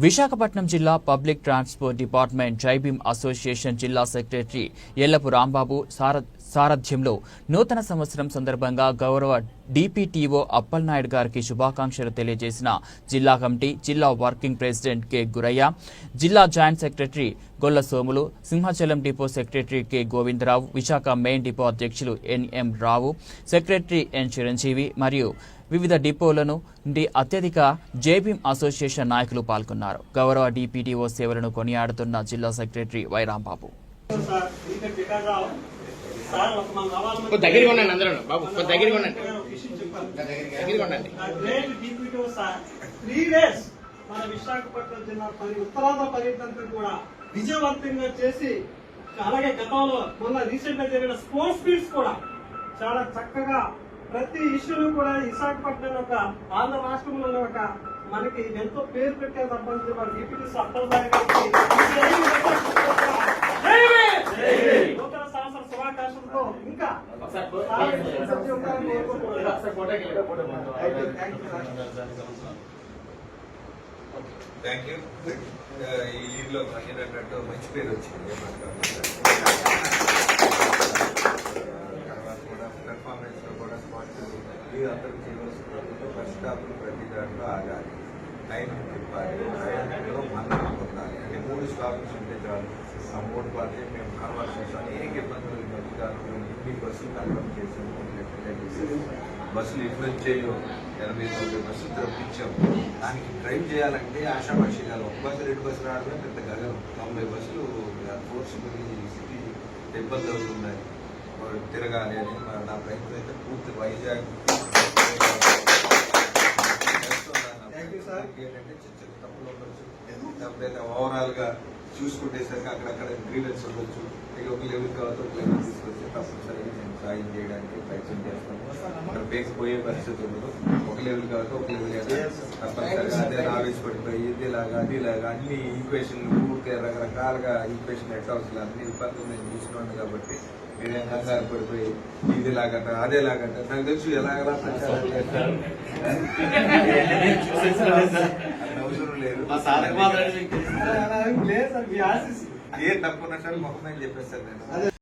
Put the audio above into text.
విశాఖపట్నం జిల్లా public transport department Jai Bhim association జిల్లా secretary Ellapu Rambabu సారథ్యంలో నూతన సంవత్సరం సందర్భంగా గౌరవ డిపిటిఓ అప్పలనాయుడు గారికి శుభాకాంక్షలు తెలియజేసిన జిల్లా కమిటీ, జిల్లా వర్కింగ్ ప్రెసిడెంట్ కె గురయ్య, జిల్లా జాయింట్ సెక్రటరీ గొల్ల Somulu, Simhachalam depot secretary K Govindarao, Visakha main depot అధ్యక్షులు ఎన్ఎం రావు, సెక్రటరీ ఎన్ చిరంజీవి మరియు వివిధ డిపోల నుండి అత్యధిక జైభీం అసోసియేషన్ నాయకులు పాల్గొన్నారు. గౌరవ డిపిటిఓ సేవలను కొనియాడుతున్న జిల్లా సెక్రటరీ వై రాంబాబు మన విశాఖపట్నం జిల్లా ఉత్తరాంధ్ర పర్యటన కూడా విజయవంతంగా చేసి, అలాగే గతంలో మొన్న రీసెంట్ గా జరిగిన స్పోర్ట్స్ మీట్స్ కూడా చాలా చక్కగా ప్రతి ఇష్యూను కూడా విశాఖపట్నం ఒక ఆంధ్ర రాష్ట్రంలో ఒక మనకి ఎంతో పేరు పెట్టే సంబంధించి మన డిప్యూటీ అప్పలనాయుడు గారికి నూతన సంవత్సర శుభాకాంక్షలతో ఇంకా థ్యాంక్ యూ. ఈ లీడ్లో మహిళన్నట్టు మంచి పేరు వచ్చింది. పెర్ఫార్మెన్స్ లో కూడా స్పాట్ అందరూ చేయవలసిన బస్ స్టాప్లు ప్రతి దాంట్లో ఆగాలి, టైం తిప్పాలి, టైంలో మన్నలు పొందాలి. అంటే 3 స్టాప్స్ ఉంటే చాలు. ఆ 3 పార్టీ మేము కన్వర్సేషన్ అనేక ఇబ్బందులు మధ్యకాలంలో ఇన్ని బస్సులు కన్వర్ట్ చేసాము. బస్సులు ఇన్వెస్ట్ చేయో 80-90 బస్సులు తెప్పించాము. దానికి డ్రైవ్ చేయాలంటే ఆశామాషిగా ఒక బస్సు 2 బస్సులు రావడమే పెద్ద గగనం. 90 బస్సులు ఫోర్స్ సిటీ ఇబ్బంది అవుతున్నాయి, తిరగాలి అని నా ప్రయత్నం అయితే పూర్తి వైజాగ్ ఏంటంటే చిన్న తప్పులు ఉండొచ్చు, తప్పైతే ఓవరాల్ గా చూసుకుంటేసరికి అక్కడక్కడ గ్రీవెన్స్ ఉండొచ్చు. ఇక ఒక లెవెల్ కావచ్చు, ఒక లెవెల్ తీసుకొచ్చి తప్పనిసరిగా నేను సాయం చేయడానికి ప్రయత్నం చేస్తాను. అక్కడ పోయే పరిస్థితి ఉండదు. ఒక లెవెల్ కావచ్చు, ఒక లెవెల్ తప్పనిసరిగా అదే ఆవేశపడిపోయి ఇదిలాగా అదిలాగా అన్ని ఈక్వేషన్లు ఊరికే రకరకాలుగా ఈక్వేషన్ నెట్ హౌస్లు అన్ని ఇబ్బందులు నేను చూస్తున్నాను. కాబట్టి మీరేం కంగారు పడిపోయి ఇదిలాగట అదేలాగట నాకు తెలుసు ఎలాగలా ప్రచారం చేస్తారు. అవసరం లేదు. ఏ తప్పున్నా సరే మొహం చెప్పేస్తాను నేను.